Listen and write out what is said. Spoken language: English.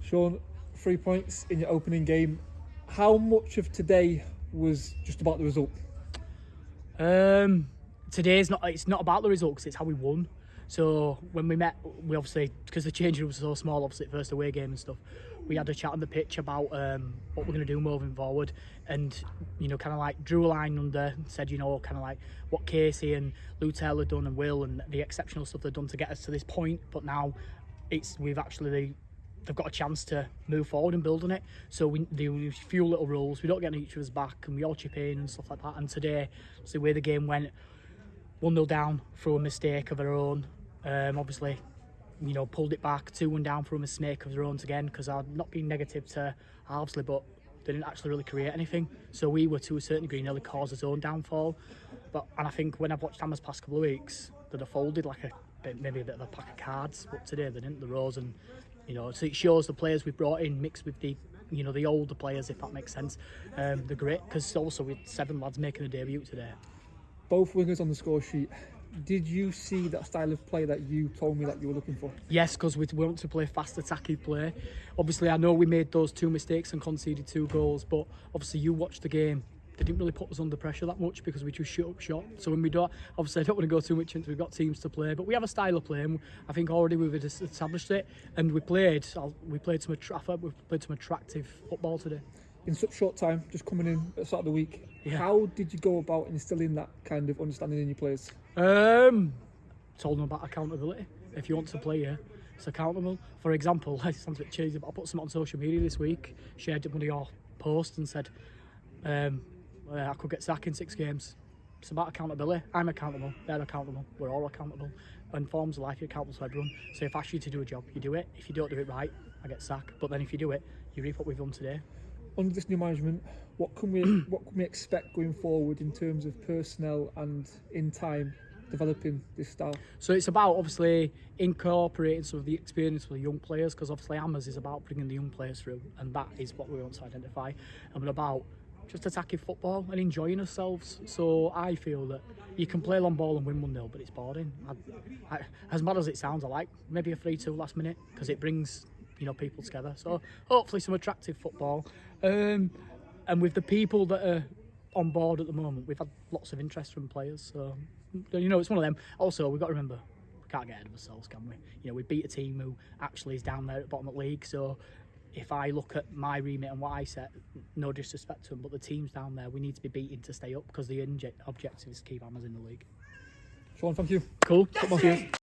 Sean, 3 points in your opening game. How much of today was just about the result? Today's not. It's not about the result because it's how we won. So when we met, we obviously, because the changing room was so small, obviously first away game and stuff, we had a chat on the pitch about what we're going to do moving forward, and kind of like drew a line under and said, kind of like what Casey and Lou Taylor done and Will and the exceptional stuff they've done to get us to this point. But now they've got a chance to move forward and build on it. So we do a few little rules. We don't get on each other's back and we all chip in and stuff like that. And today, so the way the game went, 1-0 down through a mistake of their own. Obviously, pulled it back, 2-1 down through a mistake of their own again, because I've not been negative to Athersley, but they didn't actually really create anything. So we were, to a certain degree, nearly caused his own downfall. And I think when I've watched Hammers past couple of weeks, they'd have folded like maybe a bit of a pack of cards, but today they didn't. The rose, and so it shows the players we've brought in mixed with the the older players, if that makes sense. The grit, because also with 7 lads making a debut today. Both wingers on the score sheet. Did you see that style of play that you told me that you were looking for? Yes, because we want to play fast attacking play. Obviously, I know we made those 2 mistakes and conceded 2 goals, but obviously you watched the game. They didn't really put us under pressure that much because we just shut up shop. So when we don't, obviously I don't want to go too much into, we've got teams to play, but we have a style of play, and I think already we've established it. And we played some attractive football today. In such short time, just coming in at the start of the week, how did you go about instilling that kind of understanding in your players? Told them about accountability. If you want to play here, it's accountable. For example, it sounds a bit cheesy, but I put something on social media this week, shared one of your posts and said, I could get sacked in 6 games. It's about accountability. I'm accountable, they're accountable, we're all accountable. And forms of life, you're accountable to everyone. So if I ask you to do a job, you do it. If you don't do it right, I get sacked. But then if you do it, you reap what we've done today. Under this new management, what can we expect going forward in terms of personnel and in time developing this style? So it's about obviously incorporating some of the experience for the young players, because obviously Hammers is about bringing the young players through, and that is what we want to identify. And we're about just attacking football and enjoying ourselves. So I feel that you can play long ball and win 1-0, but it's boring. As mad as it sounds, I like maybe a 3-2 last minute, because it brings people together. So hopefully some attractive football. And with the people that are on board at the moment, we've had lots of interest from players. So it's one of them. Also, we've got to remember, we can't get ahead of ourselves, can we? We beat a team who actually is down there at the bottom of the league. So if I look at my remit and what I set, no disrespect to them, but the teams down there, we need to be beating to stay up, because the objective is to keep Hammers in the league. Sean, thank you. Cool. Cheers.